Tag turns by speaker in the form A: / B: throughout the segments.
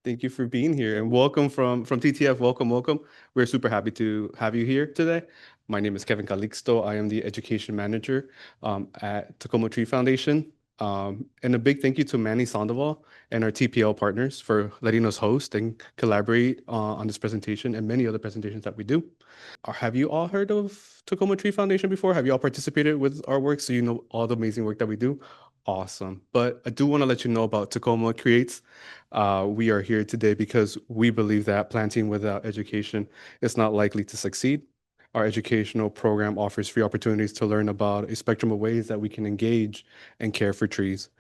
A: Thank you for being here and welcome from TTF. Welcome, welcome. We're super happy to have you here today. My name is Kevin Calixto. I am the education manager at Tacoma Tree Foundation. And a big thank you to Manny Sandoval and our TPL partners for letting us host and collaborate on this presentation and many other presentations that we do. Have you all heard of Tacoma Tree Foundation before? Have you all participated with our work so you know all the amazing work that we do? Awesome. But I do want to let you know about Tacoma Creates. We are here today because we believe that planting without education is not likely to succeed. Our educational program offers free opportunities to learn about a spectrum of ways that we can engage and care for trees.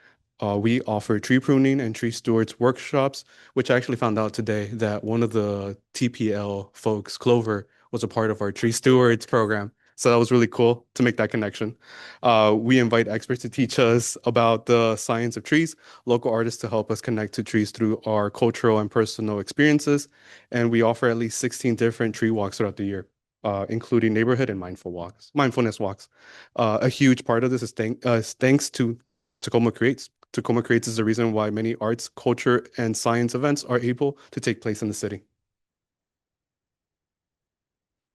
A: We offer tree pruning and tree stewards workshops, which I actually found out today that one of the TPL folks, Clover, was a part of our tree stewards program. So that was really cool to make that connection. We invite experts to teach us about the science of trees, local artists to help us connect to trees through our cultural and personal experiences, and we offer at least 16 different tree walks throughout the year, including neighborhood and mindfulness walks. A huge part of this is thanks to Tacoma Creates. Tacoma Creates is the reason why many arts, culture, and science events are able to take place in the city,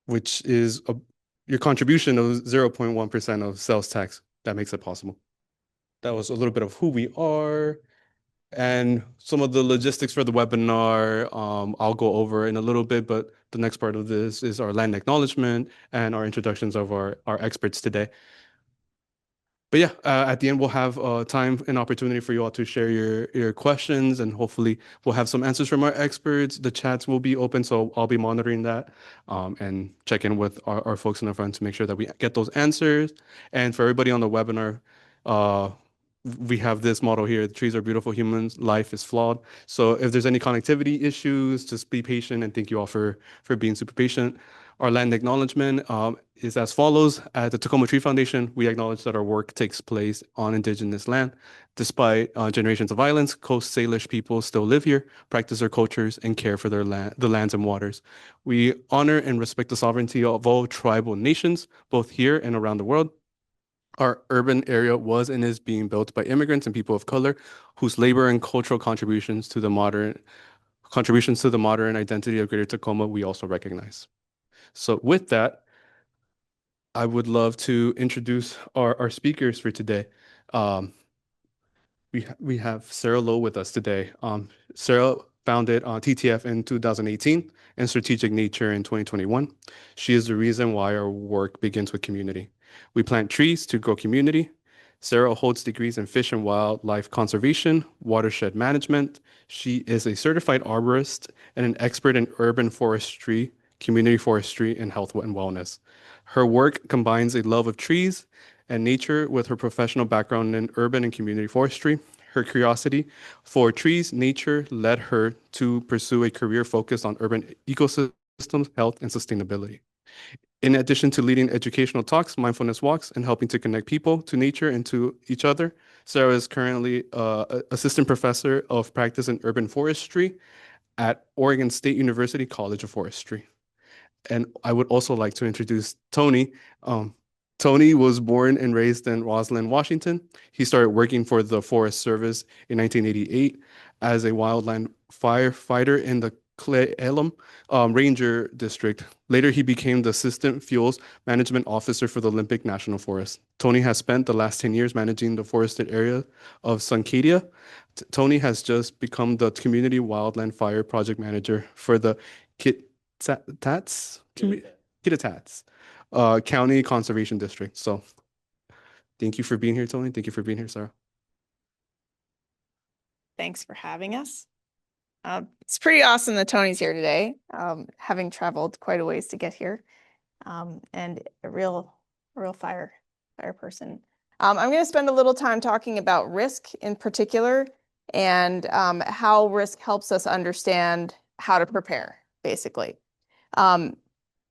A: which is your contribution of 0.1% of sales tax that makes it possible. That was a little bit of who we are and some of the logistics for the webinar. I'll go over in a little bit, but the next part of this is our land acknowledgement and our introductions of our experts today. But yeah, at the end, we'll have time and opportunity for you all to share your questions, and hopefully we'll have some answers from our experts. The chats will be open, so I'll be monitoring that and check in with our folks in the front to make sure that we get those answers. And for everybody on the webinar, uh, we have this model here: the trees are beautiful, humans' life is flawed. So if there's any connectivity issues, just be patient, and thank you all for being super patient. Our land acknowledgement is as follows. At the Tacoma Tree Foundation, we acknowledge that our work takes place on indigenous land. Despite generations of violence, Coast Salish people still live here, practice their cultures, and care for the lands and waters. We honor and respect the sovereignty of all tribal nations, both here and around the world. Our urban area was and is being built by immigrants and people of color whose labor and cultural contributions to the modern identity of Greater Tacoma we also recognize. So with that, I would love to introduce our speakers for today. Um, we have Sarah Lowe with us today. Sarah founded TTF in 2018 and Strategic Nature in 2021. She is the reason why our work begins with community. We plant trees to grow community. Sarah holds degrees in fish and wildlife conservation, watershed management. She is a certified arborist and an expert in urban forestry, community forestry, and health and wellness. Her work combines a love of trees and nature with her professional background in urban and community forestry. Her curiosity for trees, nature led her to pursue a career focused on urban ecosystems, health, and sustainability. In addition to leading educational talks, mindfulness walks, and helping to connect people to nature and to each other, Sarah is currently assistant professor of practice in urban forestry at Oregon State University College of Forestry. And I would also like to introduce Tony. Tony was born and raised in Roslyn, Washington. He started working for the Forest Service in 1988 as a wildland firefighter in the Cle Elum Ranger District. Later, he became the Assistant Fuels Management Officer for the Olympic National Forest. Tony has spent the last 10 years managing the forested area of Suncadia. Tony has just become the Community Wildland Fire Project Manager for the Kittitats, Kittitats County Conservation District. So thank you for being here, Tony. Thank you for being here, Sarah.
B: Thanks for having us. It's pretty awesome that Tony's here today, having traveled quite a ways to get here, and a real fire person. I'm going to spend a little time talking about risk in particular and how risk helps us understand how to prepare, basically.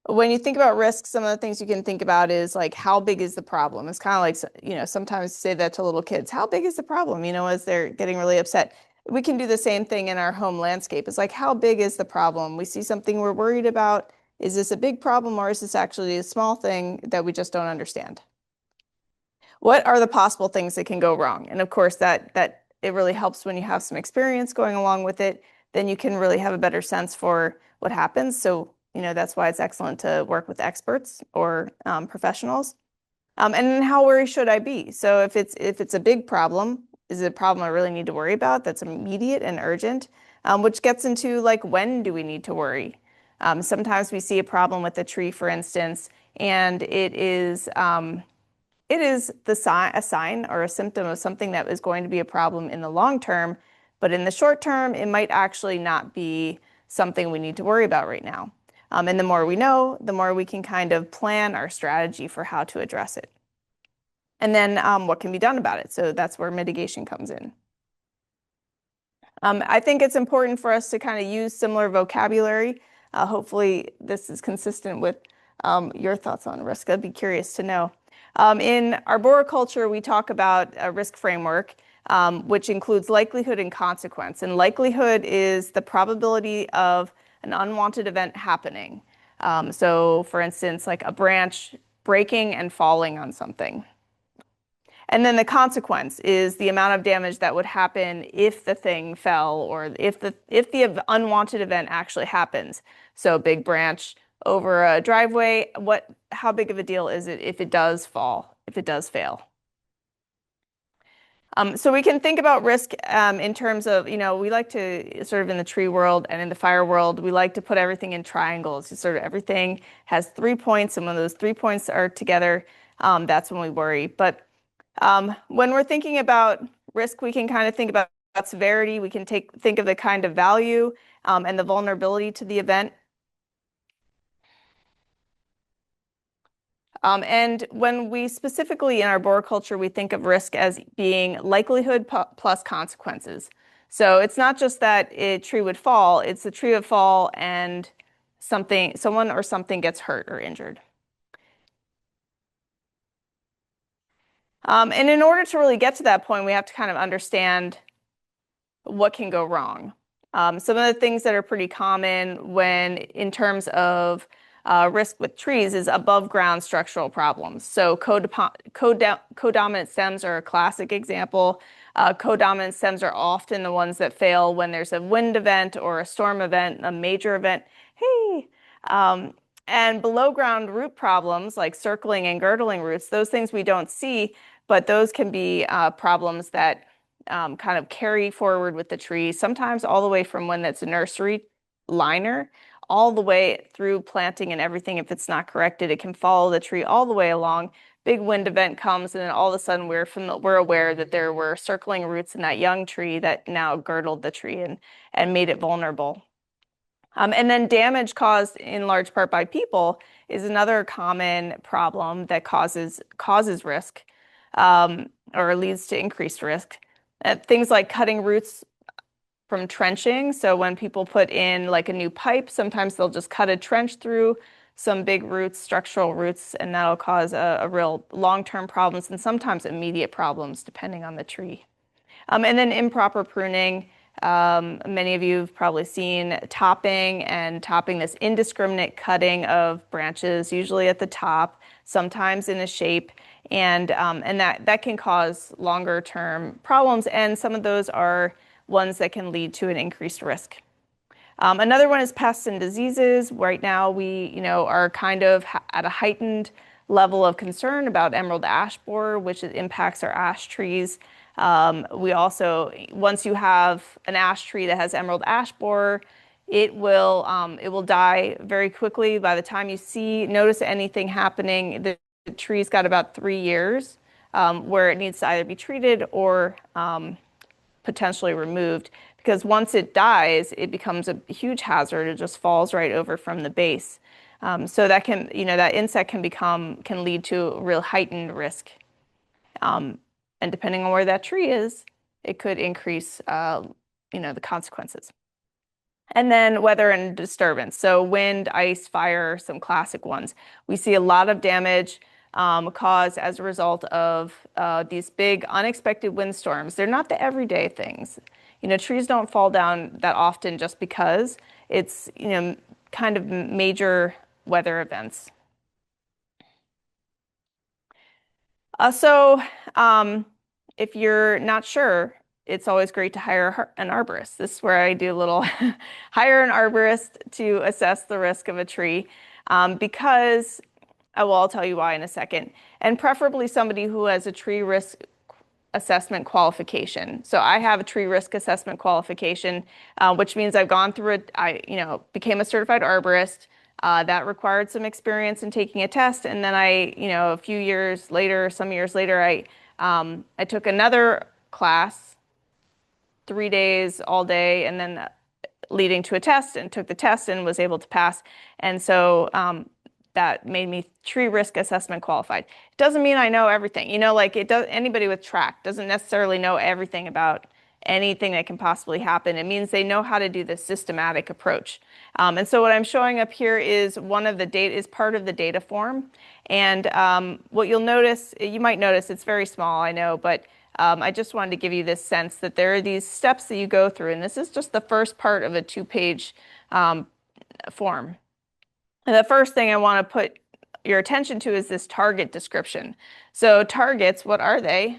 B: When you think about risk, some of the things you can think about is like, how big is the problem? It's kind of like, sometimes say that to little kids, how big is the problem? As they're getting really upset. We can do the same thing in our home landscape. It's like, how big is the problem? We see something we're worried about. Is this a big problem or is this actually a small thing that we just don't understand? What are the possible things that can go wrong? And of course, that it really helps when you have some experience going along with it, then you can really have a better sense for what happens. So, that's why it's excellent to work with experts or professionals. And then how worried should I be? So if it's a big problem, is it a problem I really need to worry about that's immediate and urgent? Which gets into like when do we need to worry? Sometimes we see a problem with a tree, for instance, and it is a sign or a symptom of something that is going to be a problem in the long term, but in the short term, it might actually not be something we need to worry about right now. And the more we know, the more we can kind of plan our strategy for how to address it. And then what can be done about it? So that's where mitigation comes in. I think it's important for us to kind of use similar vocabulary. Hopefully, this is consistent with your thoughts on risk. I'd be curious to know. In arboriculture, we talk about a risk framework, which includes likelihood and consequence. And likelihood is the probability of an unwanted event happening. So, for instance, like a branch breaking and falling on something. And then the consequence is the amount of damage that would happen if the thing fell or if the unwanted event actually happens. So a big branch over a driveway, how big of a deal is it if it does fall, if it does fail? So we can think about risk in terms of, we like to sort of in the tree world and in the fire world, we like to put everything in triangles. Sort of everything has 3 points, and when those 3 points are together, that's when we worry. But when we're thinking about risk, we can kind of think about severity. We can think of the kind of value and the vulnerability to the event. And when we specifically in arboriculture, we think of risk as being likelihood plus consequences. So it's not just that a tree would fall, it's the tree would fall and someone or something gets hurt or injured. And in order to really get to that point, we have to kind of understand what can go wrong. Some of the things that are pretty common when in terms of risk with trees is above ground structural problems. So codominant stems are a classic example. Codominant stems are often the ones that fail when there's a wind event or a storm event, a major event. Hey, and below ground root problems like circling and girdling roots, those things we don't see, but those can be problems that kind of carry forward with the tree, sometimes all the way from when it's a nursery liner, all the way through planting and everything. If it's not corrected, it can follow the tree all the way along. Big wind event comes, and then all of a sudden we're aware that there were circling roots in that young tree that now girdled the tree and made it vulnerable. And then damage caused in large part by people is another common problem that causes risk or leads to increased risk. Things like cutting roots from trenching. So when people put in like a new pipe, sometimes they'll just cut a trench through some big roots, structural roots, and that'll cause a real long-term problems and sometimes immediate problems depending on the tree. And then improper pruning. Many of you have probably seen topping, this indiscriminate cutting of branches, usually at the top, sometimes in a shape, and that can cause longer term problems, and some of those are ones that can lead to an increased risk. Another one is pests and diseases. Right now, we are kind of at a heightened level of concern about emerald ash borer, which impacts our ash trees. We also, once you have an ash tree that has emerald ash borer, it will die very quickly. By the time you notice anything happening, the tree's got about 3 years where it needs to either be treated or potentially removed. Because once it dies, it becomes a huge hazard. It just falls right over from the base. So that that insect can lead to a real heightened risk. And depending on where that tree is, it could increase, the consequences. And then weather and disturbance. So wind, ice, fire, some classic ones. We see a lot of damage caused as a result of these big unexpected windstorms. They're not the everyday things. Trees don't fall down that often just because it's, kind of major weather events. So if you're not sure, it's always great to hire an arborist. This is where I do a little hire an arborist to assess the risk of a tree, because I'll tell you why in a second. And preferably somebody who has a tree risk assessment qualification. So I have a tree risk assessment qualification, which means I've gone through it. Became a certified arborist. That required some experience in taking a test, and then a few years later, some years later, I took another class, 3 days all day, and then leading to a test, and took the test and was able to pass. And so that made me tree risk assessment qualified. It doesn't mean I know everything. Anybody with track doesn't necessarily know everything about anything that can possibly happen. It means they know how to do this systematic approach. And so what I'm showing up here is part of the data form. And what you'll notice, you might notice it's very small, I know, but I just wanted to give you this sense that there are these steps that you go through, and this is just the first part of a 2-page form. And the first thing I want to put your attention to is this target description. So targets, what are they?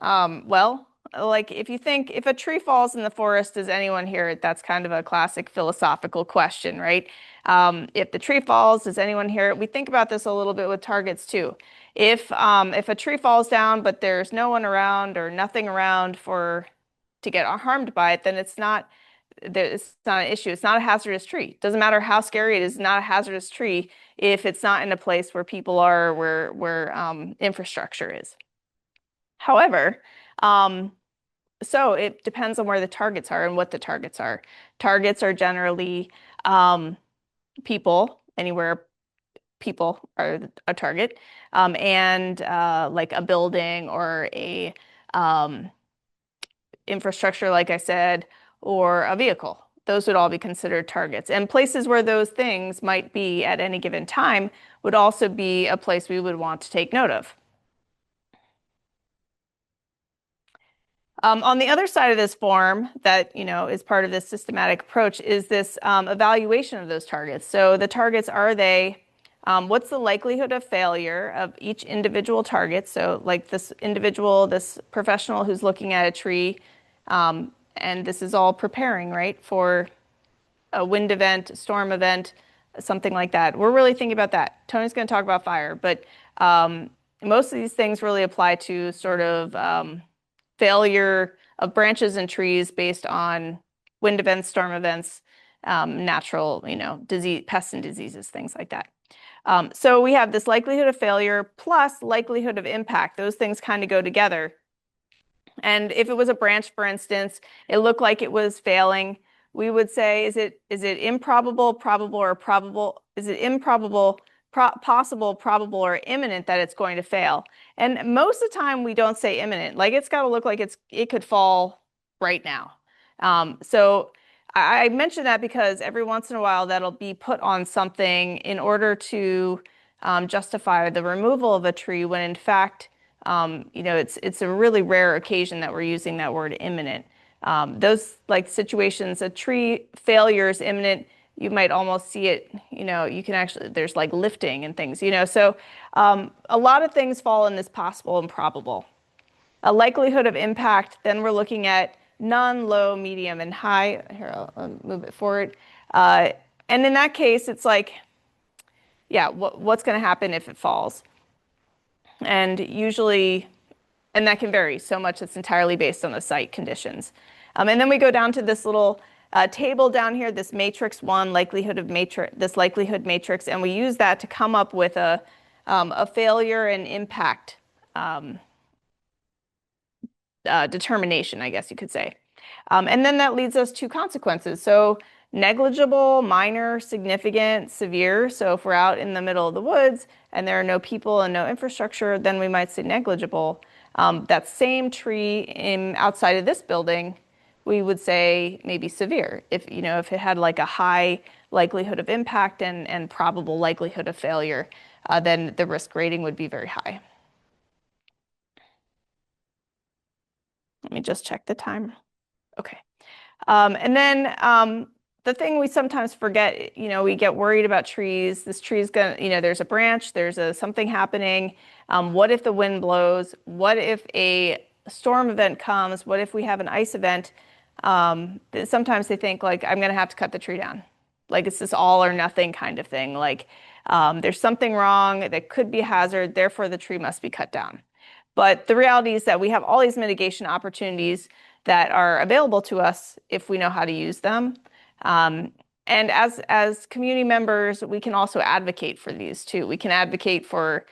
B: Well, like if a tree falls in the forest, does anyone hear it? That's kind of a classic philosophical question, right? If the tree falls, does anyone hear it? We think about this a little bit with targets too. If a tree falls down, but there's no one around or nothing around to get harmed by it, then it's not an issue. It's not a hazardous tree. Doesn't matter how scary it is, it's not a hazardous tree if it's not in a place where people are, where infrastructure is. However, so it depends on where the targets are and what the targets are. Targets are generally people, anywhere people are a target, and like a building or a infrastructure, like I said, or a vehicle. Those would all be considered targets. And places where those things might be at any given time would also be a place we would want to take note of. On the other side of this form that, is part of this systematic approach is this evaluation of those targets. So the targets, what's the likelihood of failure of each individual target? So like this professional who's looking at a tree, and this is all preparing, right, for a wind event, a storm event, something like that. We're really thinking about that. Tony's going to talk about fire, but most of these things really apply to sort of failure of branches and trees based on wind events, storm events, natural, disease, pests and diseases, things like that. So we have this likelihood of failure plus likelihood of impact. Those things kind of go together. And if it was a branch, for instance, it looked like it was failing, we would say, is it improbable, probable, or probable? Is it improbable, possible, probable, or imminent that it's going to fail? And most of the time we don't say imminent. Like it's got to look like it could fall right now. So I mention that because every once in a while that'll be put on something in order to justify the removal of a tree when in fact it's a really rare occasion that we're using that word imminent. Those like situations, a tree failure is imminent, you might almost see it, you can actually, there's like lifting and things, so a lot of things fall in this possible and probable. A likelihood of impact, then we're looking at none, low, medium, and high. Here, I'll move it forward. And in that case, it's like, yeah, what's going to happen if it falls? And usually, and that can vary so much, it's entirely based on the site conditions. And then we go down to this little table down here, this matrix one, likelihood matrix, and we use that to come up with a failure and impact determination, I guess you could say. And then that leads us to consequences. So negligible, minor, significant, severe. So if we're out in the middle of the woods and there are no people and no infrastructure, then we might say negligible. That same tree outside of this building, we would say maybe severe. If it had like a high likelihood of impact and probable likelihood of failure, then the risk rating would be very high. Let me just check the time. Okay. And then the thing we sometimes forget, we get worried about trees. This tree's gonna, there's a branch, there's something happening. What if the wind blows? What if a storm event comes, what if we have an ice event? Sometimes they think like, I'm going to have to cut the tree down. Like it's this all or nothing kind of thing. Like there's something wrong that could be a hazard, therefore the tree must be cut down. But the reality is that we have all these mitigation opportunities that are available to us if we know how to use them. Um, and as community members, we can also advocate for these too. We can advocate for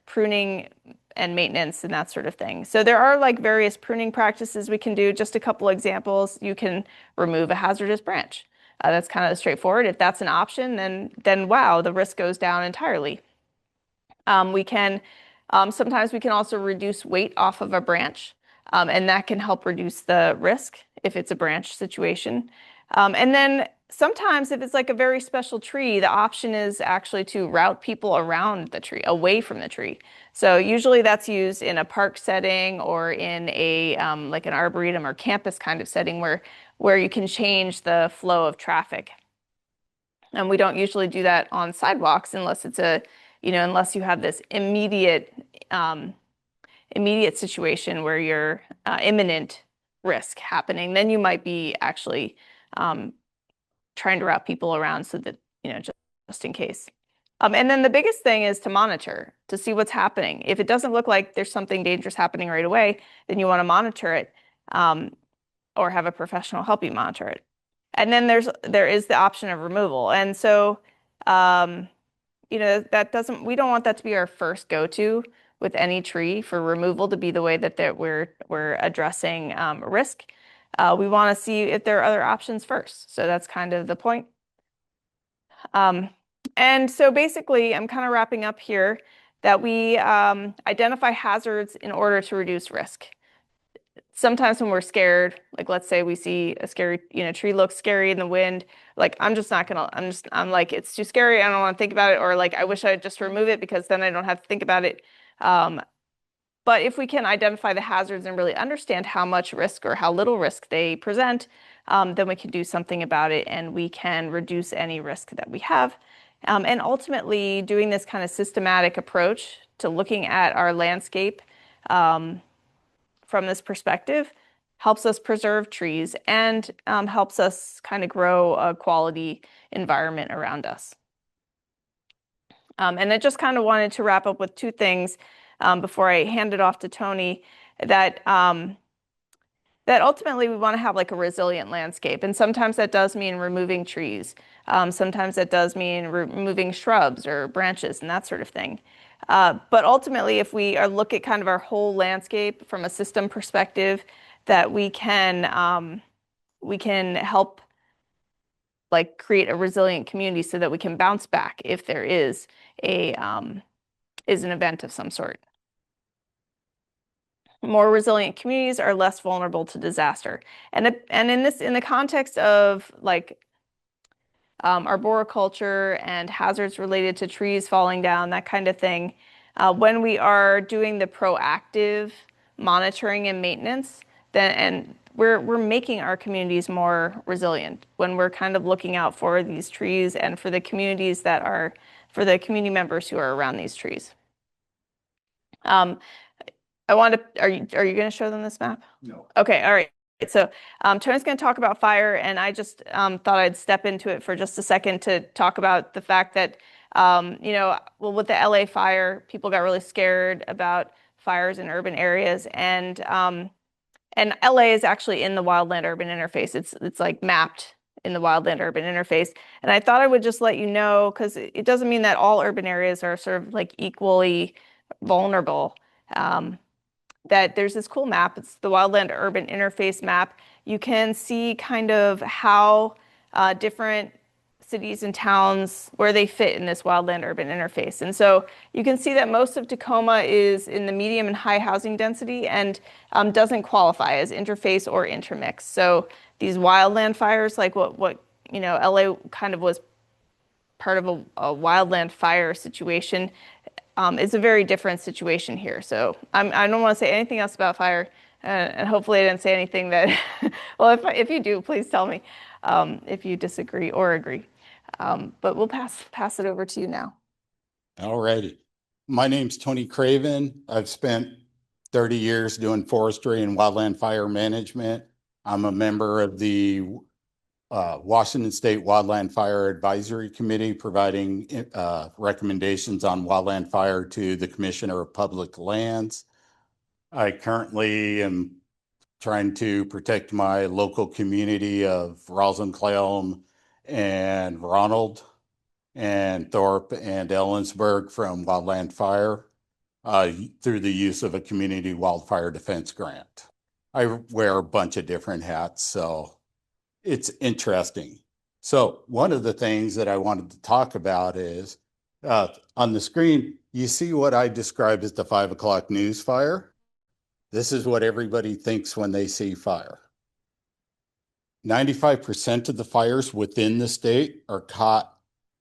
B: pruning and maintenance and that sort of thing. So there are like various pruning practices we can do. Just a couple examples. You can remove a hazardous branch. That's kind of straightforward. If that's an option, then wow, the risk goes down entirely. We can sometimes we can also reduce weight off of a branch, and that can help reduce the risk if it's a branch situation. And then sometimes if it's like a very special tree, the option is actually to route people around the tree, away from the tree. So usually that's used in a park setting or in a like an arboretum or campus kind of setting where you can change the flow of traffic. And we don't usually do that on sidewalks unless it's unless you have this um, immediate situation where you're imminent risk happening. Then you might be actually um, trying to route people around so that, just in case. And then the biggest thing is to monitor to see what's happening. If it doesn't look like there's something dangerous happening right away, then you want to monitor it or have a professional help you monitor it. And then there is the option of removal. And so, we don't want that to be our first go-to with any tree for removal to be the way that we're addressing risk. We want to see if there are other options first. So that's kind of the point. And so basically, I'm kind of wrapping up here that we identify hazards in order to reduce risk. Sometimes when we're scared, like let's say we see a scary, tree looks scary in the wind, like I'm like, it's too scary. I don't want to think about it. Or like, I wish I'd just remove it because then I don't have to think about it. But if we can identify the hazards and really understand how much risk or how little risk they present, then we can do something about it and we can reduce any risk that we have. And ultimately, doing this kind of systematic approach to looking at our landscape from this perspective helps us preserve trees and helps us kind of grow a quality environment around us. And I just kind of wanted to wrap up with two things before I hand it off to Tony, that ultimately we want to have like a resilient landscape. And sometimes that does mean removing trees. Sometimes that does mean removing shrubs or branches and that sort of thing. But ultimately, if we look at kind of our whole landscape from a system perspective, that we can help like create a resilient community so that we can bounce back if there is an event of some sort. More resilient communities are less vulnerable to disaster. And in the context of like arboriculture and hazards related to trees falling down, that kind of thing, when we are doing the proactive monitoring and maintenance, and we're making our communities more resilient when we're kind of looking out for these trees and for the communities for the community members who are around these trees. Are you going to show them this map?
A: No.
B: Okay, all right. So Tony's going to talk about fire, and I just thought I'd step into it for just a second to talk about the fact that, with the LA fire, people got really scared about fires in urban areas, and LA is actually in the wildland urban interface. It's like mapped in the wildland urban interface. And I thought I would just let you know, because it doesn't mean that all urban areas are sort of like equally vulnerable. That there's this cool map. It's the Wildland Urban Interface map. You can see kind of how different cities and towns, where they fit in this wildland urban interface. And so you can see that most of Tacoma is in the medium and high housing density and doesn't qualify as interface or intermix. So these wildland fires, like what LA kind of was part of a wildland fire situation, it's a very different situation here. So I don't want to say anything else about fire, and hopefully I didn't say anything that, well, if you do, please tell me if you disagree or agree. But we'll pass it over to you now.
C: All righty. My name's Tony Craven. I've spent 30 years doing forestry and wildland fire management. I'm a member of the Washington State Wildland Fire Advisory Committee, providing recommendations on wildland fire to the Commissioner of Public Lands. I currently am trying to protect my local community of Roslyn-Clallam and Ronald and Thorpe and Ellensburg from wildland fire through the use of a community wildfire defense grant. I wear a bunch of different hats, so it's interesting. So one of the things that I wanted to talk about is on the screen, you see what I described as the 5 o'clock news fire. This is what everybody thinks when they see fire. 95% of the fires within the state are caught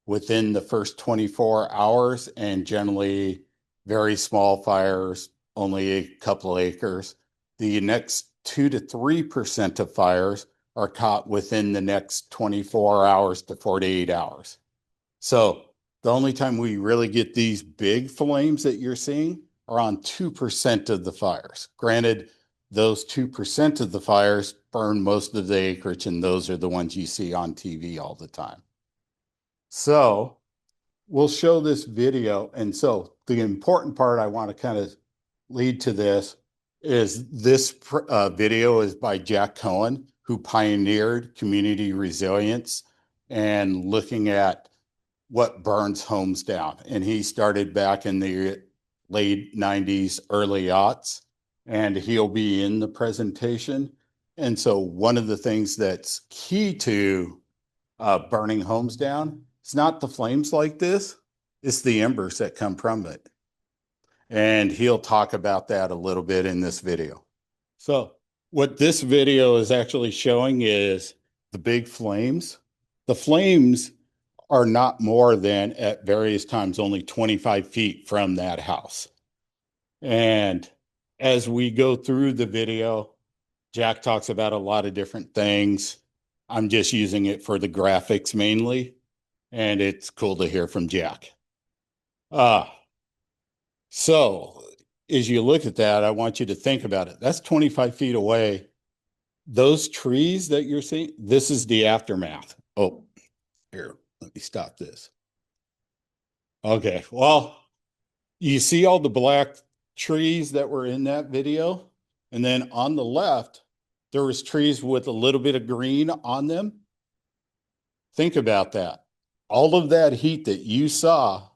C: within the first 24 hours, and generally very small fires, only a couple acres. The next 2 to 3% of fires are caught within the next 24 hours to 48 hours. So the only time we really get these big flames that you're seeing are on 2% of the fires. Granted, those 2% of the fires burn most of the acreage, and those are the ones you see on TV all the time. So we'll show this video. And so the important part I want to kind of lead to this is this video is by Jack Cohen, who pioneered community resilience and looking at what burns homes down. And he started back in the late 90s, early aughts, and he'll be in the presentation. And so one of the things that's key to burning homes down, it's not the flames like this, it's the embers that come from it. And he'll talk about that a little bit in this video. So what this video is actually showing is the big flames. The flames are not more than, at various times, only 25 feet from that house. And as we go through the video, Jack talks about a lot of different things. I'm just using it for the graphics mainly, and it's cool to hear from Jack. So as you look at that, I want you to think about it. That's 25 feet away. Those trees that you're seeing, this is the aftermath. Oh, here, let me stop this. Okay, well, you see all the black trees that were in that video? And then on the left, there was trees with a little bit of green on them. Think about that. All of that heat that you saw,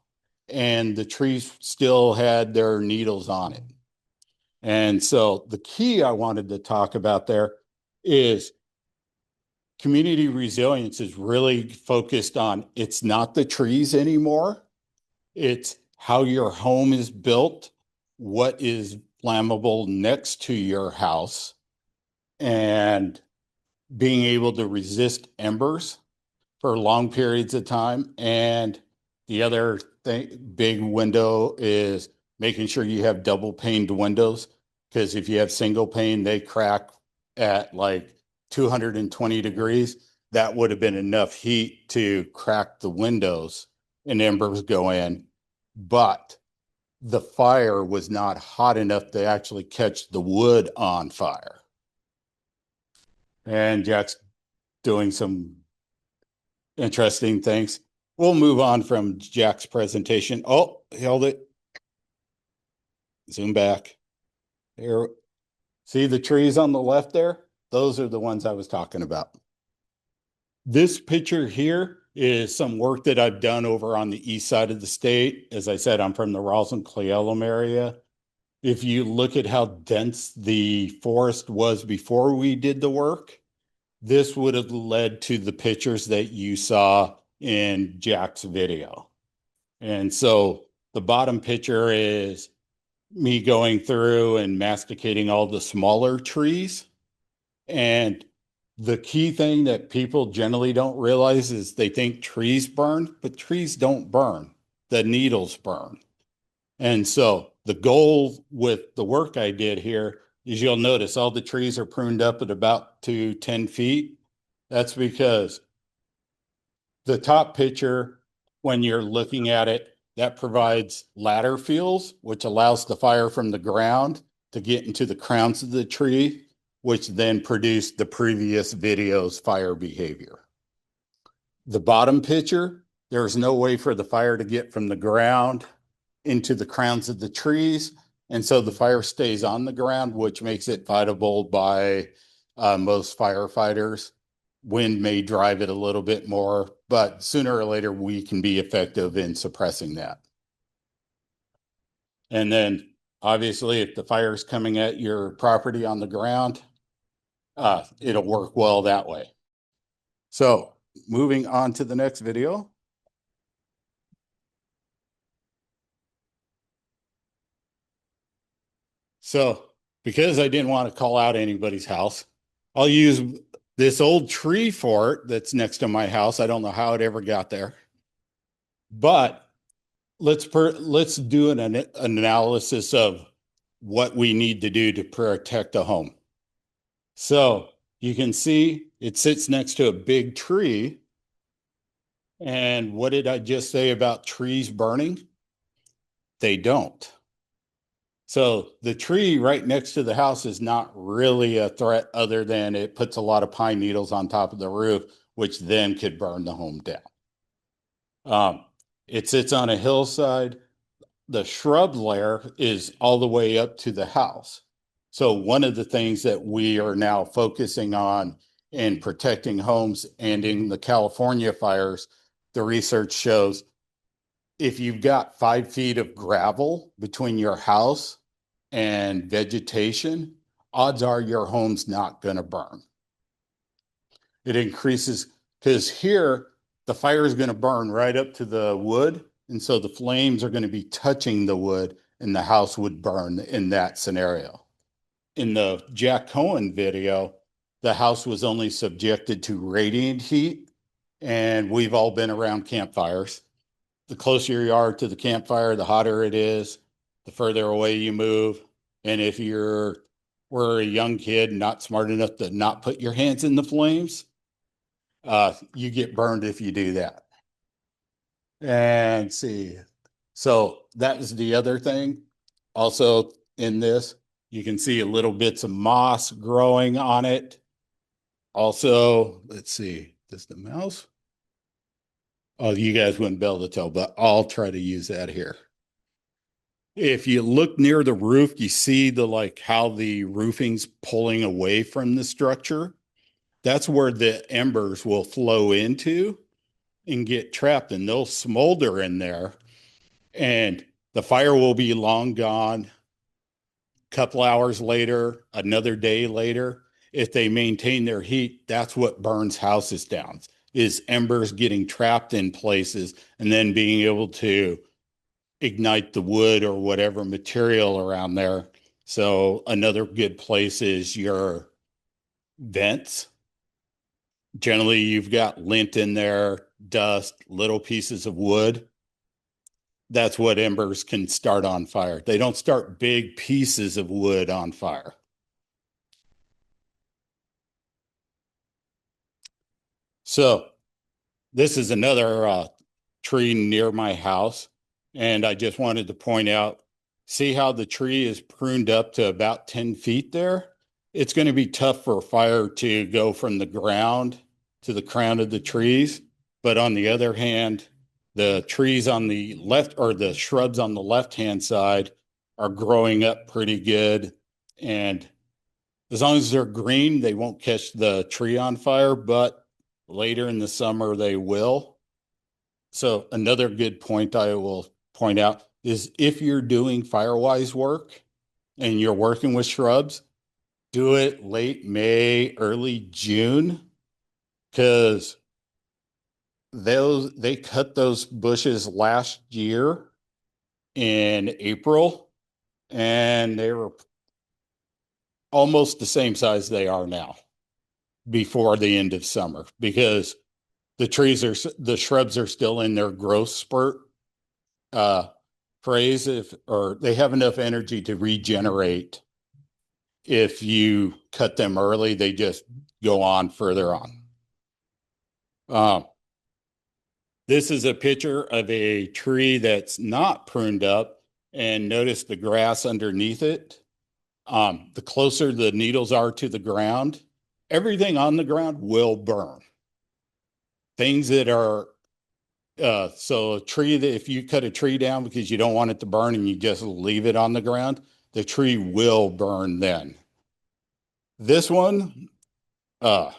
C: and the trees still had their needles on it. And so the key I wanted to talk about there is community resilience is really focused on, it's not the trees anymore. It's how your home is built, what is flammable next to your house, and being able to resist embers for long periods of time. And the other big window is making sure you have double paned windows, because if you have single pane, they crack at like 220 degrees. That would have been enough heat to crack the windows and embers go in. But the fire was not hot enough to actually catch the wood on fire. And Jack's doing some interesting things. We'll move on from Jack's presentation. Oh, held it. Zoom back. There. See the trees on the left there? Those are the ones I was talking about. This picture here is some work that I've done over on the east side of the state. As I said, I'm from the Roslyn-Clallam area. If you look at how dense the forest was before we did the work, this would have led to the pictures that you saw in Jack's video. And so the bottom picture is me going through and masticating all the smaller trees. And the key thing that people generally don't realize is they think trees burn, but trees don't burn. The needles burn. And so the goal with the work I did here is, you'll notice all the trees are pruned up at about to 10 feet. That's because the top picture, when you're looking at it, that provides ladder fuels, which allows the fire from the ground to get into the crowns of the tree, which then produce the previous video's fire behavior. The bottom picture, there's no way for the fire to get from the ground into the crowns of the trees. And so the fire stays on the ground, which makes it fightable by most firefighters. Wind may drive it a little bit more, but sooner or later we can be effective in suppressing that. And then obviously if the fire is coming at your property on the ground, it'll work well that way. So moving on to the next video. So because I didn't want to call out anybody's house, I'll use this old tree fort that's next to my house. I don't know how it ever got there, but let's do an analysis of what we need to do to protect a home. So you can see it sits next to a big tree. And what did I just say about trees burning? They don't. So the tree right next to the house is not really a threat other than it puts a lot of pine needles on top of the roof, which then could burn the home down. It sits on a hillside. The shrub layer is all the way up to the house. So one of the things that we are now focusing on in protecting homes and in the California fires, the research shows if you've got 5 feet of gravel between your house and vegetation, odds are your home's not going to burn. It increases because here the fire is going to burn right up to the wood. And so the flames are going to be touching the wood and the house would burn in that scenario. In the Jack Cohen video, the house was only subjected to radiant heat, and we've all been around campfires. The closer you are to the campfire, the hotter it is, the further away you move. And if were a young kid, not smart enough to not put your hands in the flames, you get burned if you do that. And see, so that is the other thing. Also in this, you can see a little bits of moss growing on it. Also, let's see, does the mouse? Oh, you guys wouldn't be able to tell, but I'll try to use that here. If you look near the roof, you see how the roofing's pulling away from the structure. That's where the embers will flow into and get trapped, and they'll smolder in there. And the fire will be long gone. A couple hours later, another day later, if they maintain their heat, that's what burns houses down, is embers getting trapped in places and then being able to ignite the wood or whatever material around there. So another good place is your vents. Generally, you've got lint in there, dust, little pieces of wood. That's what embers can start on fire. They don't start big pieces of wood on fire. So this is another tree near my house. And I just wanted to point out, see how the tree is pruned up to about 10 feet there? It's going to be tough for a fire to go from the ground to the crown of the trees. But on the other hand, the trees on the left, or the shrubs on the left-hand side, are growing up pretty good. And as long as they're green, they won't catch the tree on fire, but later in the summer they will. So another good point I will point out is if you're doing firewise work and you're working with shrubs, do it late May, early June, because they cut those bushes last year in April, and they were almost the same size they are now before the end of summer, because the shrubs are still in their growth spurt phase, or they have enough energy to regenerate. If you cut them early, they just go on further on. This is a picture of a tree that's not pruned up, and notice the grass underneath it. The closer the needles are to the ground, everything on the ground will burn. Things that are, so a tree that if you cut a tree down because you don't want it to burn and you just leave it on the ground, the tree will burn then. This one, if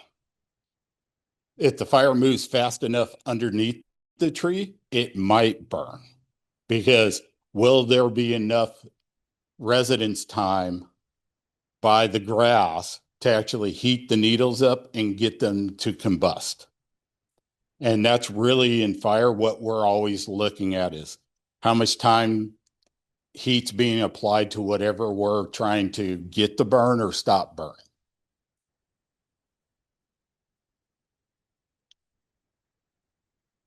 C: the fire moves fast enough underneath the tree, it might burn, because will there be enough residence time by the grass to actually heat the needles up and get them to combust? And that's really in fire what we're always looking at, is how much time heat's being applied to whatever we're trying to get the burn or stop burning.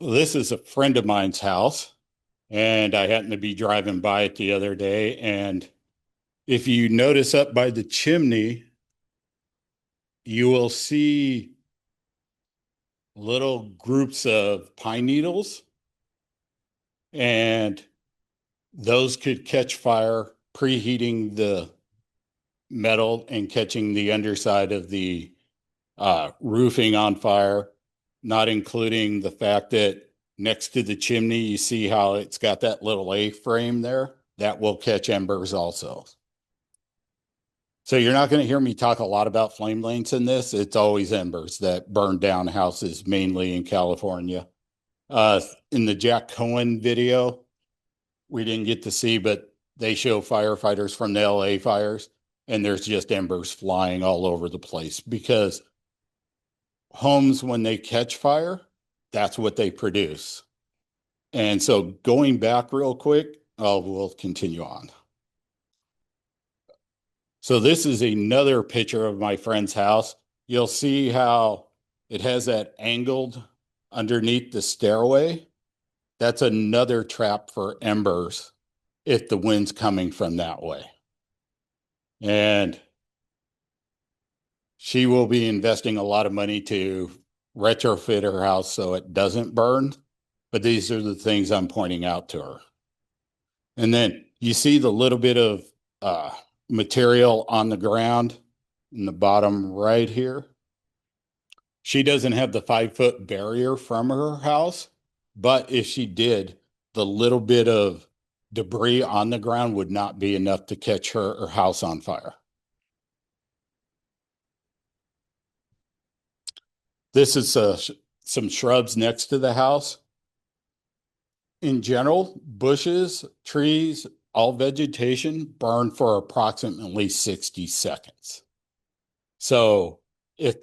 C: This is a friend of mine's house, and I happened to be driving by it the other day. And if you notice up by the chimney, you will see little groups of pine needles, and those could catch fire, preheating the metal and catching the underside of the roofing on fire, not including the fact that next to the chimney, you see how it's got that little A-frame there? That will catch embers also. So you're not going to hear me talk a lot about flame lanes in this. It's always embers that burn down houses, mainly in California. In the Jack Cohen video, we didn't get to see, but they show firefighters from the LA fires, and there's just embers flying all over the place, because homes, when they catch fire, that's what they produce. And so going back real quick, we'll continue on. So this is another picture of my friend's house. You'll see how it has that angled underneath the stairway. That's another trap for embers if the wind's coming from that way. And she will be investing a lot of money to retrofit her house so it doesn't burn. But these are the things I'm pointing out to her. And then you see the little bit of material on the ground in the bottom right here. She doesn't have the 5-foot barrier from her house, but if she did, the little bit of debris on the ground would not be enough to catch her house on fire. This is some shrubs next to the house. In general, bushes, trees, all vegetation burn for approximately 60 seconds. So as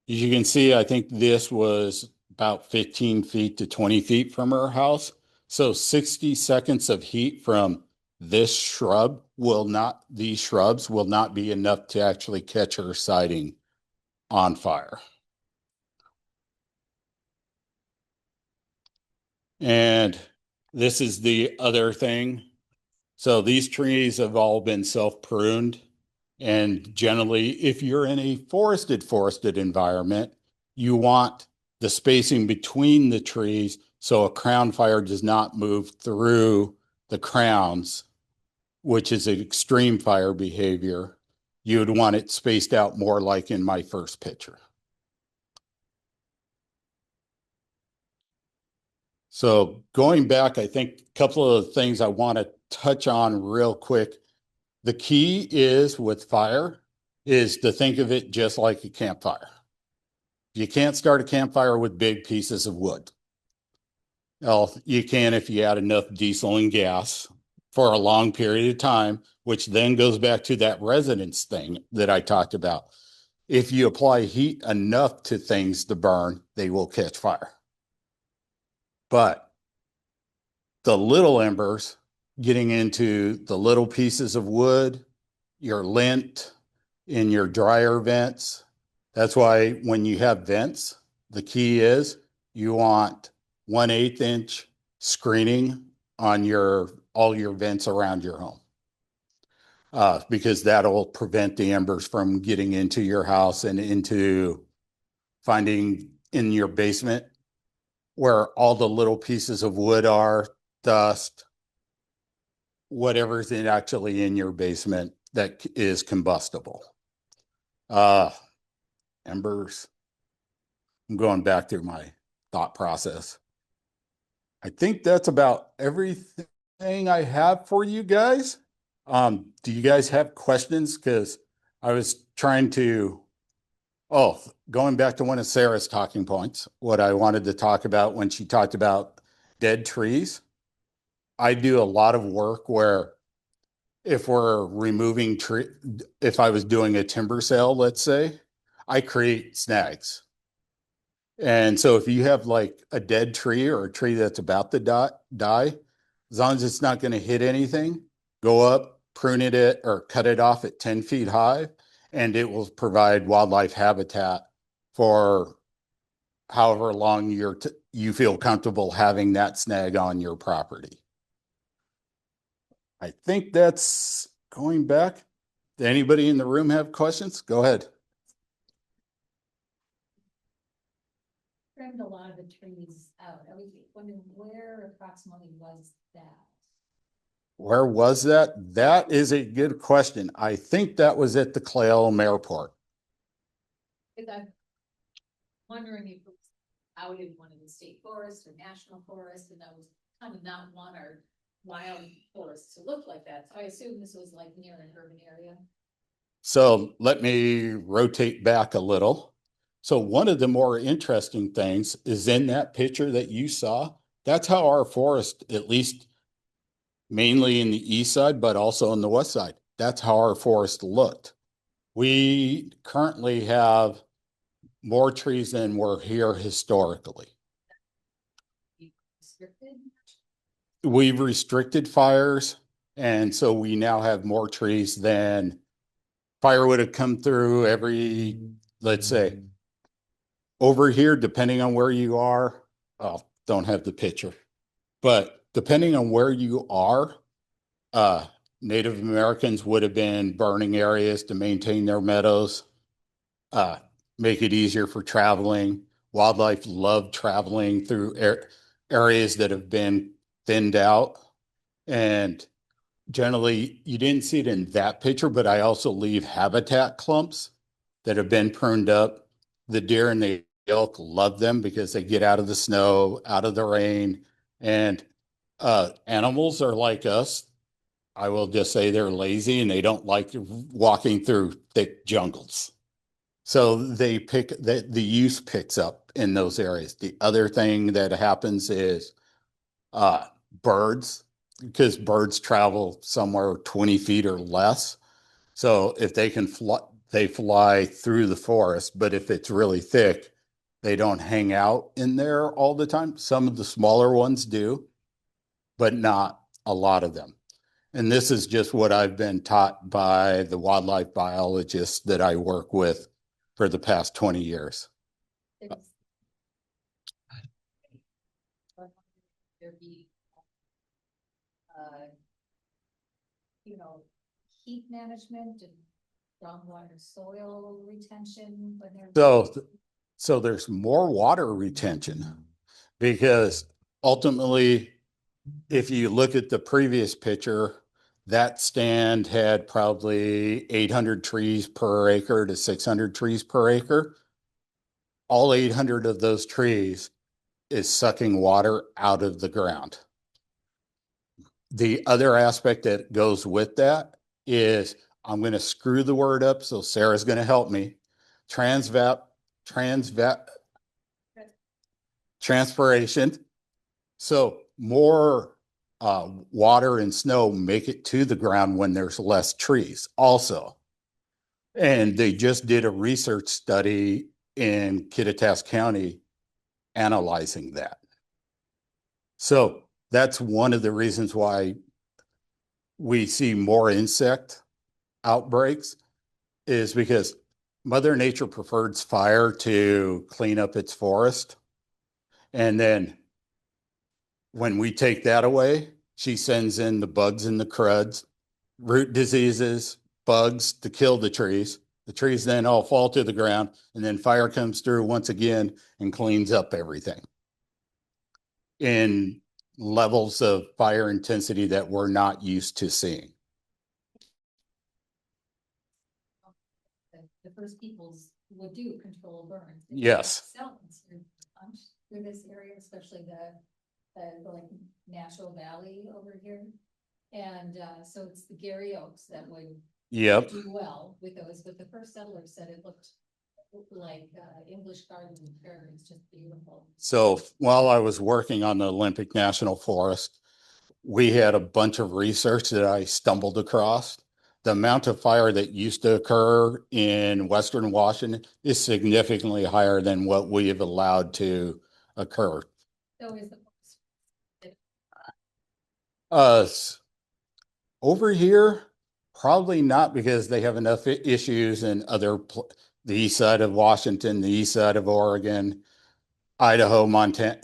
C: you can see, I think this was about 15 feet to 20 feet from her house. So 60 seconds of heat from these shrubs will not be enough to actually catch her siding on fire. And this is the other thing. So these trees have all been self-pruned. And generally, if you're in a forested environment, you want the spacing between the trees so a crown fire does not move through the crowns, which is an extreme fire behavior. You would want it spaced out more like in my first picture. So going back, I think a couple of things I want to touch on real quick. The key is with fire is to think of it just like a campfire. You can't start a campfire with big pieces of wood. Well, you can if you add enough diesel and gas for a long period of time, which then goes back to that residence thing that I talked about. If you apply heat enough to things to burn, they will catch fire. But the little embers, getting into the little pieces of wood, your lint in your dryer vents. That's why when you have vents, the key is you want 1/8 inch screening on all your vents around your home. Because that'll prevent the embers from getting into your house and into finding in your basement where all the little pieces of wood are, dust, whatever's actually in your basement. that is combustible. Embers. I'm going back through my thought process. I think that's about everything I have for you guys. Do you guys have questions? Because I was trying to, going back to one of Sarah's talking points, what I wanted to talk about when she talked about dead trees. I do a lot of work where if we're removing tree, if I was doing a timber sale, let's say, I create snags. And so if you have like a dead tree or a tree that's about to die, as long as it's not going to hit anything, go up, prune it or cut it off at 10 feet high, and it will provide wildlife habitat for however long you feel comfortable having that snag on your property. I think that's going back. Does anybody in the room have questions? Go ahead.
D: Trimmed a lot of the trees out. I was wondering where approximately was that?
C: Where was that? That is a good question. I think that was at the Cle Elum Airport.
D: Because I'm wondering if it was out in one of the state forests or national forests, and I was kind of not want our wild forests to look like that. So I assume this was like near an urban area.
C: So let me rotate back a little. So one of the more interesting things is in that picture that you saw, that's how our forest, at least mainly in the east side, but also on the west side, that's how our forest looked. We currently have more trees than were here historically.
D: Restricted?
C: We've restricted fires, and so we now have more trees than fire would have come through every, let's say, over here, depending on where you are. Oh, don't have the picture, but depending on where you are, Native Americans would have been burning areas to maintain their meadows, make it easier for traveling. Wildlife love traveling through areas that have been thinned out. And generally, you didn't see it in that picture, but I also leave habitat clumps that have been pruned up. The deer and the elk love them because they get out of the snow, out of the rain, and animals are like us. I will just say they're lazy and they don't like walking through thick jungles. So they pick the use picks up in those areas. The other thing that happens is birds, because birds travel somewhere 20 feet or less. So if they can fly, they fly through the forest, but if it's really thick, they don't hang out in there all the time. Some of the smaller ones do, but not a lot of them. And this is just what I've been taught by the wildlife biologists that I work with for the past 20 years.
D: There be, you know, heat management and groundwater soil retention when they're
C: So there's more water retention because ultimately, if you look at the previous picture, that stand had probably 800 trees per acre to 600 trees per acre. All 800 of those trees is sucking water out of the ground. The other aspect that goes with that is, I'm going to screw the word up, so Sarah's going to help me. Transpiration. So more water and snow make it to the ground when there's less trees also. And they just did a research study in Kittitas County analyzing that. So that's one of the reasons why we see more insect outbreaks, is because Mother Nature prefers fire to clean up its forest. And then when we take that away, she sends in the bugs and the cruds, root diseases, bugs to kill the trees. The trees then all fall to the ground, and then fire comes through once again and cleans up everything in levels of fire intensity that we're not used to seeing.
D: first peoples would do, control burns.
C: Yes.
D: Settlements through this area, especially the like Natural Valley over here. And so it's the Gary Oaks that would
C: Yep.
D: do well with those, but the first settlers said it looked like English gardens and prairies, just beautiful.
C: So while I was working on the Olympic National Forest, we had a bunch of research that I stumbled across. The amount of fire that used to occur in Western Washington is significantly higher than what we have allowed to occur.
D: So is the
C: Over here, probably not, because they have enough issues in the east side of Washington, the east side of Oregon, Idaho, Montana.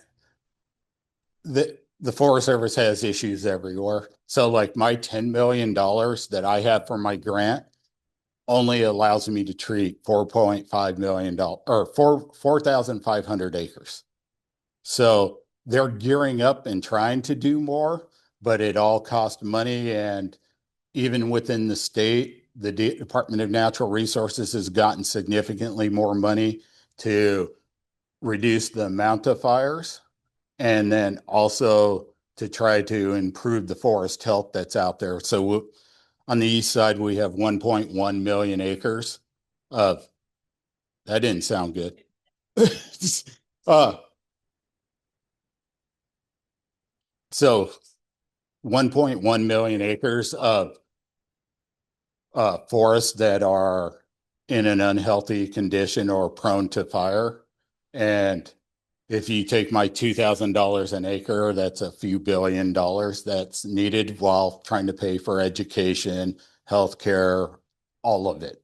C: The Forest Service has issues everywhere. So like my $10 million that I have for my grant only allows me to treat $4.5 million or 4,500 acres. So they're gearing up and trying to do more, but it all costs money. And even within the state, the Department of Natural Resources has gotten significantly more money to reduce the amount of fires, and then also to try to improve the forest health that's out there. So on the east side, we have 1.1 million acres of, that didn't sound good. So 1.1 million acres of forests that are in an unhealthy condition or prone to fire. And if you take my $2,000 an acre, that's a few $1 billion that's needed while trying to pay for education, healthcare, all of it.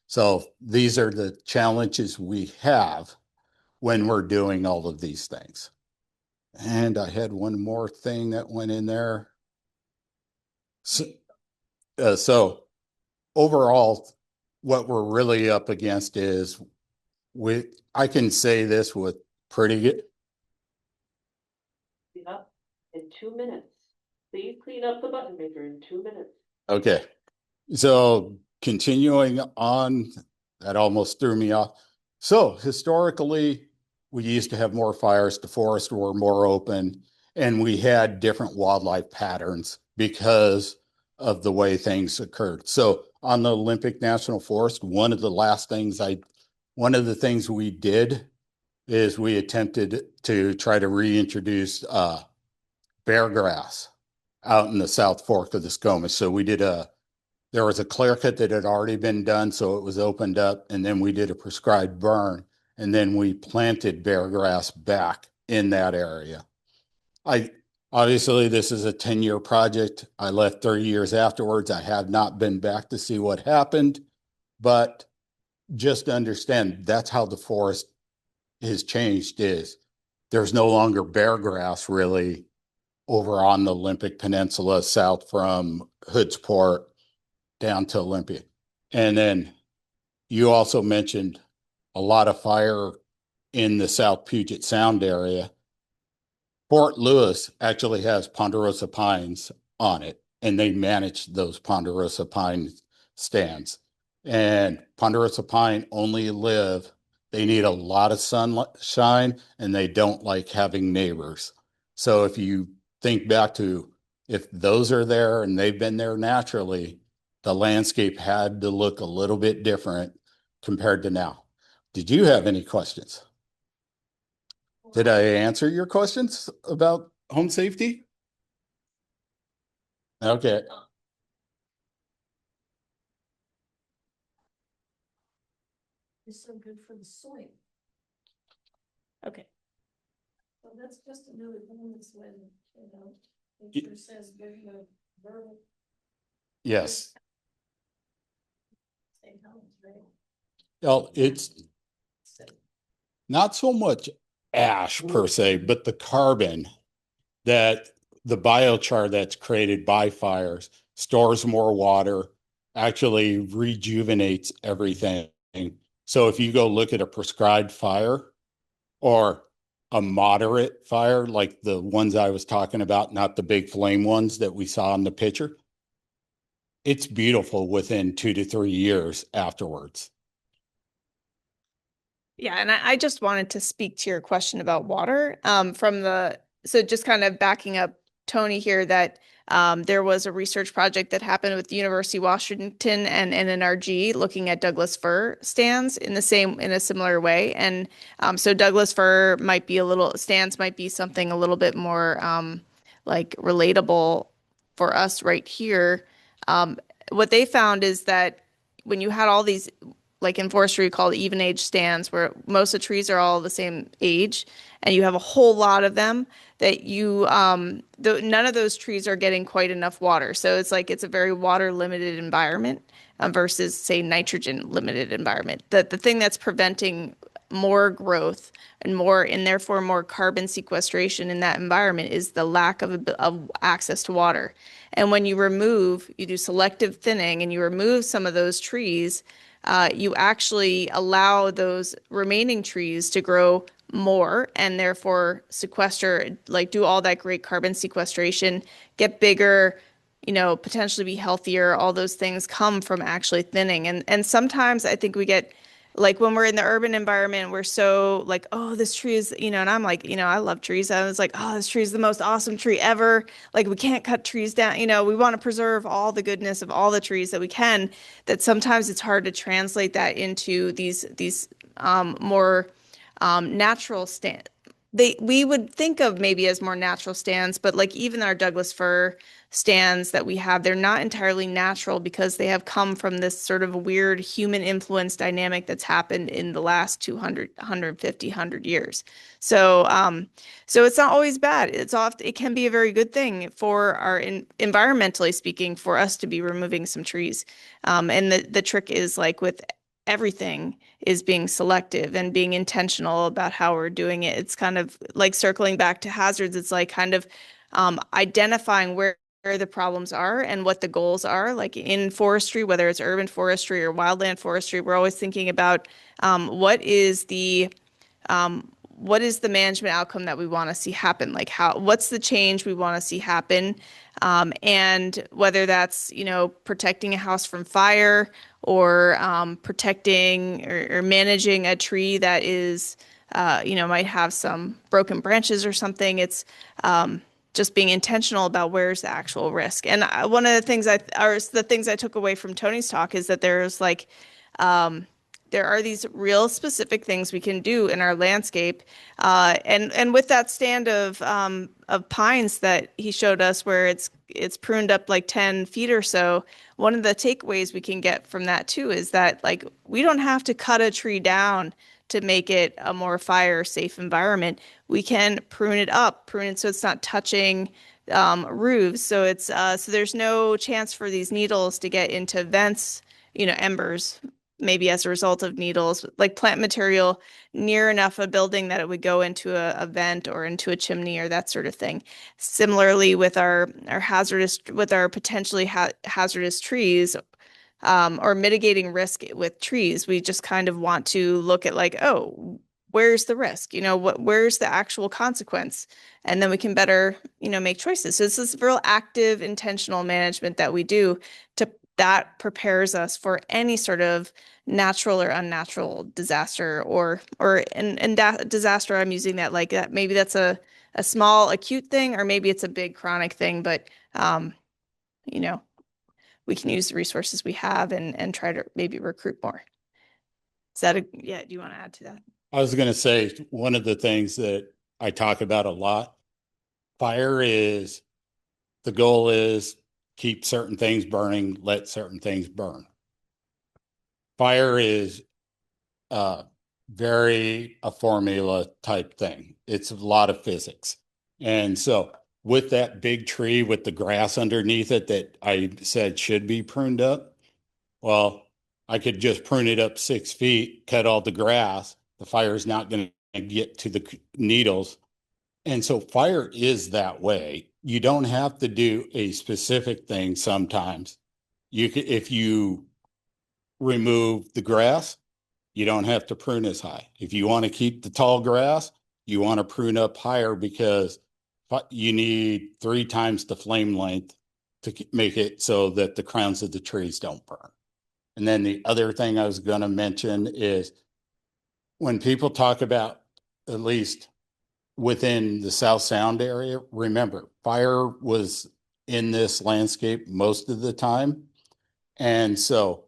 C: So these are the challenges we have when we're doing all of these things. And I had one more thing that went in there. So overall, what we're really up against is I can say this with pretty good.
E: Up in 2 minutes. Please clean up the button maker in 2 minutes.
C: Okay. So continuing on, that almost threw me off. So historically, we used to have more fires, the forests were more open, and we had different wildlife patterns because of the way things occurred. So on the Olympic National Forest, one of the things we did is we attempted to try to reintroduce bear grass out in the South Fork of the Skokomish. So there was a clear cut that had already been done, so it was opened up, and then we did a prescribed burn, and then we planted bear grass back in that area. Obviously, this is a 10-year project. I left 30 years afterwards. I have not been back to see what happened, but just to understand, that's how the forest has changed. Is there's no longer bear grass really over on the Olympic Peninsula south from Hoodsport down to Olympia. And then you also mentioned a lot of fire in the South Puget Sound area. Fort Lewis actually has ponderosa pines on it, and they manage those ponderosa pine stands. And ponderosa pine they need a lot of sunshine, and they don't like having neighbors. So if you think back to if those are there and they've been there naturally, the landscape had to look a little bit different compared to now. Did you have any questions? Did I answer your questions about home safety? Okay.
E: It's so good for the soil.
B: Okay.
E: So that's just another bonus when, it sure says very good verbal.
C: Yes.
E: St. Helens, right?
C: Well, it's not so much ash per se, but the carbon that the biochar that's created by fires stores more water, actually rejuvenates everything. So if you go look at a prescribed fire or a moderate fire, like the ones I was talking about, not the big flame ones that we saw in the picture, it's beautiful within 2 to 3 years afterwards.
B: Yeah, and I just wanted to speak to your question about water. So just kind of backing up Tony here, that there was a research project that happened with the University of Washington and NNRG looking at Douglas fir stands in a similar way. And so Douglas fir stands might be something a little bit more like relatable for us right here. What they found is that when you had all these, like in forestry called even age stands, where most of the trees are all the same age and you have a whole lot of them, that none of those trees are getting quite enough water. So it's a very water limited environment versus say nitrogen limited environment. The thing that's preventing more growth and therefore more carbon sequestration in that environment is the lack of access to water. And when you do selective thinning and you remove some of those trees, you actually allow those remaining trees to grow more and therefore sequester, like do all that great carbon sequestration, get bigger, potentially be healthier. All those things come from actually thinning. And sometimes I think we get like when we're in the urban environment, we're so like, oh, this tree is, and I'm like, I love trees. I was like, oh, this tree is the most awesome tree ever. Like we can't cut trees down. We want to preserve all the goodness of all the trees that we can. That sometimes it's hard to translate that into these more natural stand. We would think of maybe as more natural stands, but like even our Douglas fir stands that we have, they're not entirely natural because they have come from this sort of weird human influence dynamic that's happened in the last 200, 150, 100 years. So it's not always bad. It can be a very good thing for environmentally speaking, for us to be removing some trees. And the trick is like with everything is being selective and being intentional about how we're doing it. It's kind of like circling back to hazards. It's like kind of identifying where the problems are and what the goals are. Like in forestry, whether it's urban forestry or wildland forestry, we're always thinking about what is the management outcome that we want to see happen? Like what's the change we want to see happen? And whether that's, protecting a house from fire or protecting or managing a tree that is, might have some broken branches or something. It's just being intentional about where's the actual risk. And one of the things I took away from Tony's talk is that there are these real specific things we can do in our landscape, and with that stand of pines that he showed us, where it's pruned up like 10 feet or so. One of the takeaways we can get from that too is that like we don't have to cut a tree down to make it a more fire safe environment. We can prune it so it's not touching roofs. So there's no chance for these needles to get into vents, embers, maybe as a result of needles, like plant material near enough a building that it would go into a vent or into a chimney or that sort of thing. Similarly, with our potentially hazardous trees, or mitigating risk with trees, we just kind of want to look at like, oh, where's the risk? Where's the actual consequence? And then we can better, make choices. So it's this real active, intentional management that we do that prepares us for any sort of natural or unnatural disaster disaster. I'm using that like that. Maybe that's a small acute thing, or maybe it's a big chronic thing, but you know, we can use the resources we have and try to maybe recruit more. Yeah, do you want to add to that?
C: I was going to say, one of the things that I talk about a lot, the goal is keep certain things burning, let certain things burn. Fire is very a formula type thing. It's a lot of physics. And so with that big tree with the grass underneath it that I said should be pruned up, well, I could just prune it up 6 feet, cut all the grass. The fire is not going to get to the needles. And so fire is that way. You don't have to do a specific thing sometimes. If you remove the grass, you don't have to prune as high. If you want to keep the tall grass, you want to prune up higher because you need 3 times the flame length to make it so that the crowns of the trees don't burn. And then the other thing I was going to mention is when people talk about, at least within the South Sound area, remember, fire was in this landscape most of the time. And so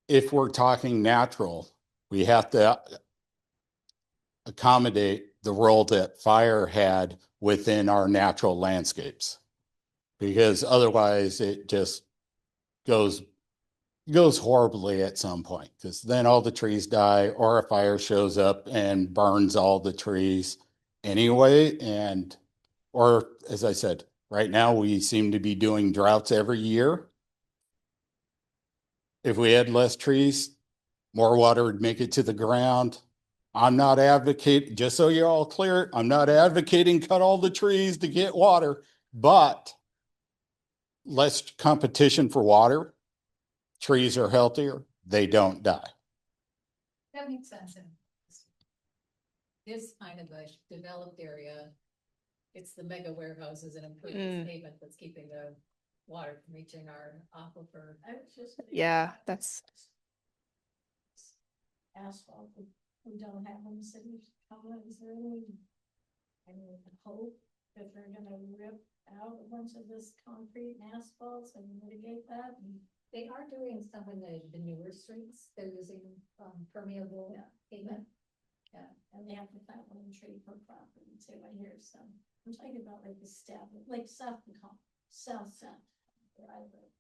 C: if we're talking natural, we have to accommodate the role that fire had within our natural landscapes, because otherwise it just goes horribly at some point, because then all the trees die or a fire shows up and burns all the trees anyway. And, or as I said, right now we seem to be doing droughts every year. If we had less trees, more water would make it to the ground. I'm not advocating, just so you're all clear, I'm not advocating cut all the trees to get water, but less competition for water. Trees are healthier, they don't die.
D: That makes sense. In this kind of a developed area, it's the mega warehouses and impervious pavement that's keeping the water from reaching our aquifer.
E: I was just.
B: Yeah, that's
E: Asphalt, we don't have in the city of Tacoma. Is there any hope that they're gonna rip out a bunch of this concrete and asphalts and mitigate that? And
D: They are doing some of the newer streets. They're using permeable pavement.
E: yeah, and they have to plant one tree per property too, I hear some. I'm talking about like the staff, like South Tacoma, South Sound, where I live.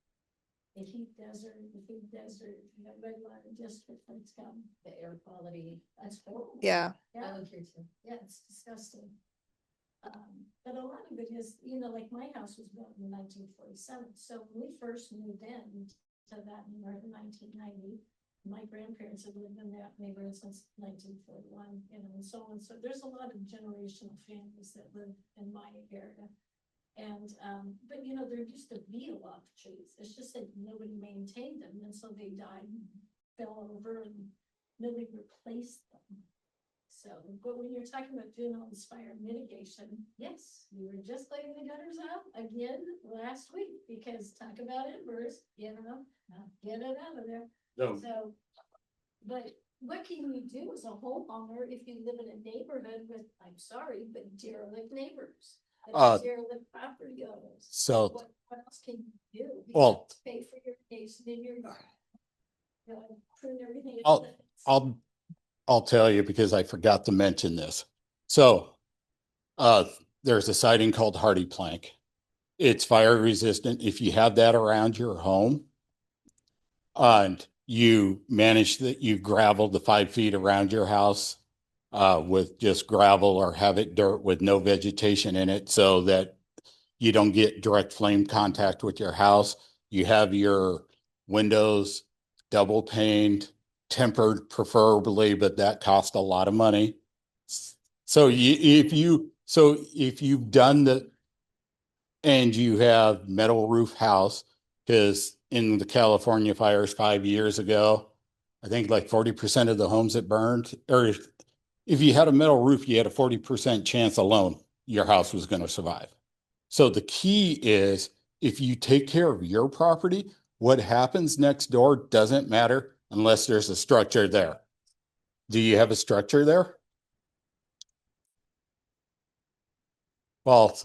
E: The heat desert, the red water district that's come.
D: The air quality.
E: That's horrible.
B: yeah.
D: I
E: Yeah,
D: live here too.
E: yeah, it's disgusting. But a lot of it is, like my house was built in 1947, so when we first moved in to that neighborhood in 1990, my grandparents had lived in that neighborhood since 1941, and so on. So there's a lot of generational families that live in my area. And, but there used to be a lot of trees. It's just that nobody maintained them, and so they died and fell over and nobody replaced them. So, but when you're talking about doing all this fire mitigation, yes, we were just letting the gutters out again last week, because talk about embers, get it out of there.
C: No.
E: So, but what can you do as a homeowner if you live in a neighborhood with, I'm sorry, but derelict neighbors? Derelict property owners?
C: So,
E: What else can you do?
C: Well,
E: Pay for your irrigation in your garden. Prune everything.
C: I'll tell you, because I forgot to mention this. So, there's a siding called Hardy Plank. It's fire resistant. If you have that around your home and you manage that, you gravel the 5 feet around your house with just gravel, or have it dirt with no vegetation in it, so that you don't get direct flame contact with your house. You have your windows double paned, tempered preferably, but that costs a lot of money. So if you've done the, and you have metal roof house, because in the California fires 5 years ago, I think like 40% of the homes that burned, or if you had a metal roof, you had a 40% chance alone your house was going to survive. So the key is, if you take care of your property, what happens next door doesn't matter unless there's a structure there. Do you have a structure there? Well,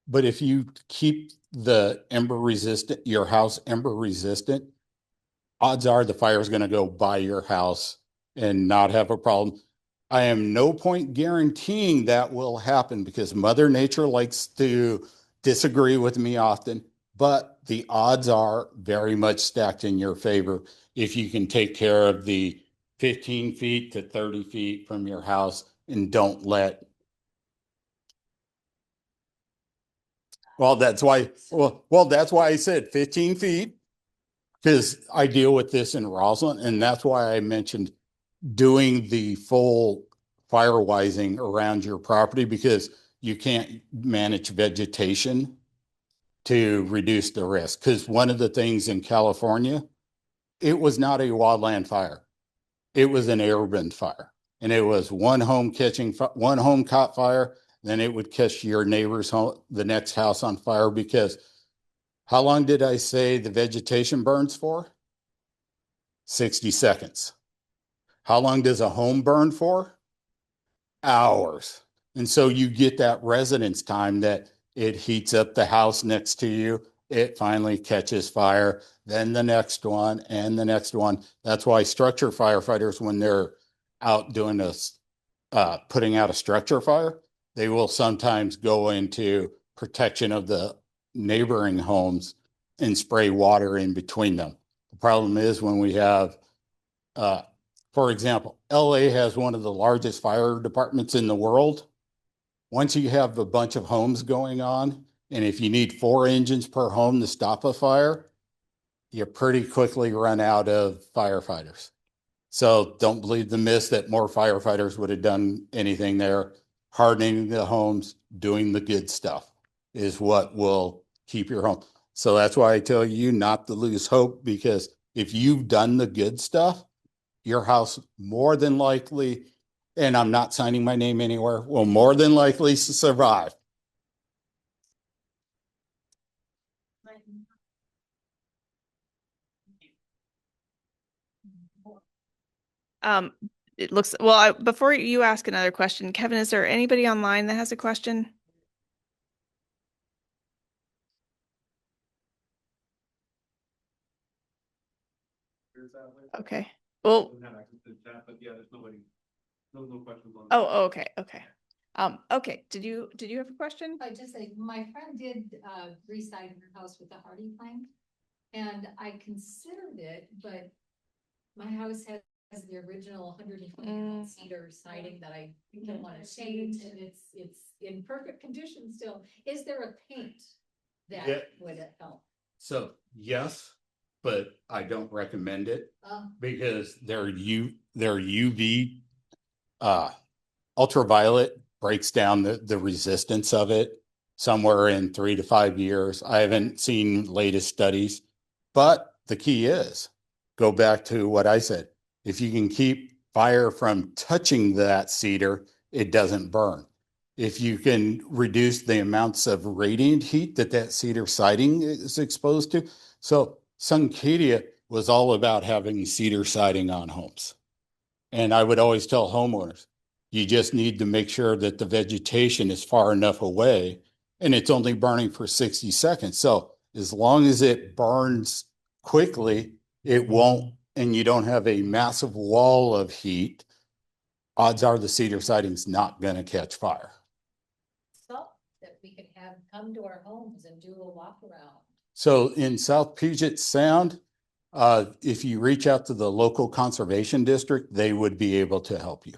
C: but if you keep the ember resistant, your house ember resistant, odds are the fire is going to go by your house and not have a problem. I am no point guaranteeing that will happen, because Mother Nature likes to disagree with me often, but the odds are very much stacked in your favor if you can take care of the 15 feet to 30 feet from your house and don't let. Well, that's why I said 15 feet, because I deal with this in Roslyn, and that's why I mentioned doing the full firewizing around your property, because you can't manage vegetation to reduce the risk. Because one of the things in California, it was not a wildland fire. It was an urban fire. And it was one home caught fire, then it would catch your neighbor's home, the next house on fire. Because how long did I say the vegetation burns for? 60 seconds. How long does a home burn for? Hours. And so you get that residence time that it heats up the house next to you. It finally catches fire, then the next one and the next one. That's why structure firefighters, when they're out doing putting out a structure fire, they will sometimes go into protection of the neighboring homes and spray water in between them. The problem is when we have, for example, LA has one of the largest fire departments in the world. Once you have a bunch of homes going on, and if you need 4 engines per home to stop a fire, you pretty quickly run out of firefighters. So don't believe the myth that more firefighters would have done anything there. Hardening the homes, doing the good stuff is what will keep your home. So that's why I tell you not to lose hope, because if you've done the good stuff, your house more than likely, and I'm not signing my name anywhere, will more than likely survive.
B: It looks, well, before you ask another question, Kevin, is there anybody online that has a question? Okay. Well, oh, okay, okay. Okay. Did you have a question?
D: I just say, my friend did re-siding her house with a hardy plank. And I considered it, but my house has the original 120 cedar siding that I don't want to change, and it's in perfect condition still. Is there a paint that would help?
C: So yes, but I don't recommend it because their UV ultraviolet breaks down the resistance of it somewhere in 3 to 5 years. I haven't seen latest studies, but the key is go back to what I said. If you can keep fire from touching that cedar, it doesn't burn. If you can reduce the amounts of radiant heat that cedar siding is exposed to. So Suncadia was all about having cedar siding on homes. And I would always tell homeowners, you just need to make sure that the vegetation is far enough away and it's only burning for 60 seconds. So as long as it burns quickly, it won't, and you don't have a massive wall of heat, odds are the cedar siding's not going to catch fire.
D: So that we could have come to our homes and do a walk around.
C: So in South Puget Sound, if you reach out to the local conservation district, they would be able to help you.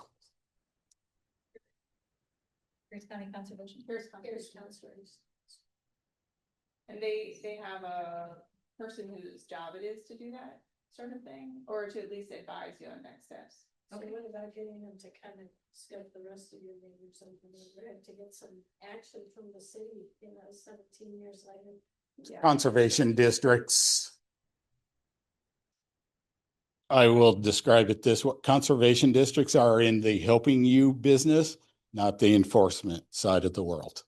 D: Pierce County Conservation.
E: Pierce Counselors.
B: And they have a person whose job it is to do that sort of thing, or to at least advise you on next steps.
E: So what about getting them to kind of scope the rest of your neighbors and to get some action from the city, 17 years later?
B: Yeah.
C: Conservation districts. I will describe it this way. Conservation districts are in the helping you business, not the enforcement side of the world.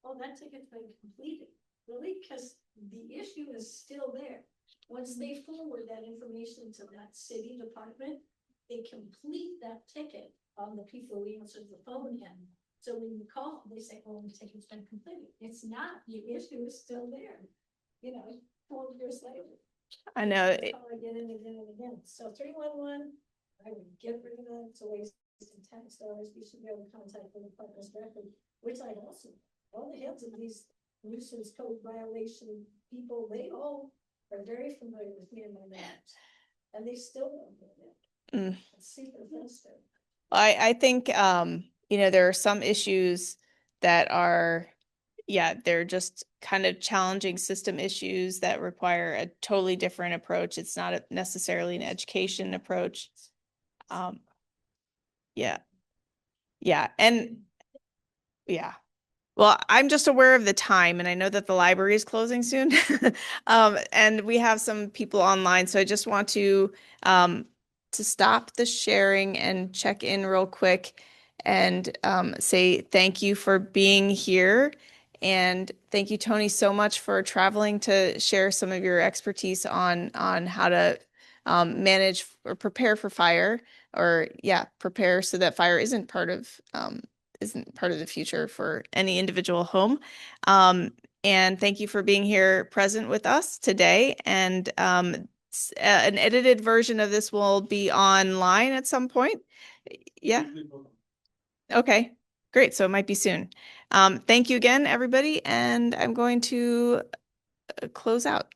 E: Oh, that ticket's been completed, really? Because the issue is still there. Once they forward that information to that city department, they complete that ticket on the people who answered the phone in. So when you call, they say, oh, the ticket's been completed. It's not, the issue is still there, 12 years later.
B: I know.
E: Again and again and again. So 311, I would get rid of that. It's a waste of tax dollars. We should be able to contact the department's directly, which I also, all the heads of these nuisance code violation people, they all are very familiar with me and my maps. And they still don't know that. It's super festive.
B: I think, there are some issues that are, they're just kind of challenging system issues that require a totally different approach. It's not necessarily an education approach. Yeah. Well, I'm just aware of the time, and I know that the library is closing soon. And we have some people online, so I just want to stop the sharing and check in real quick and say thank you for being here. And thank you, Tony, so much for traveling to share some of your expertise on how to manage or prepare for fire, or prepare so that fire isn't part of the future for any individual home. And thank you for being here present with us today. And an edited version of this will be online at some point. Yeah. Okay, great. So it might be soon. Thank you again, everybody. And I'm going to close out.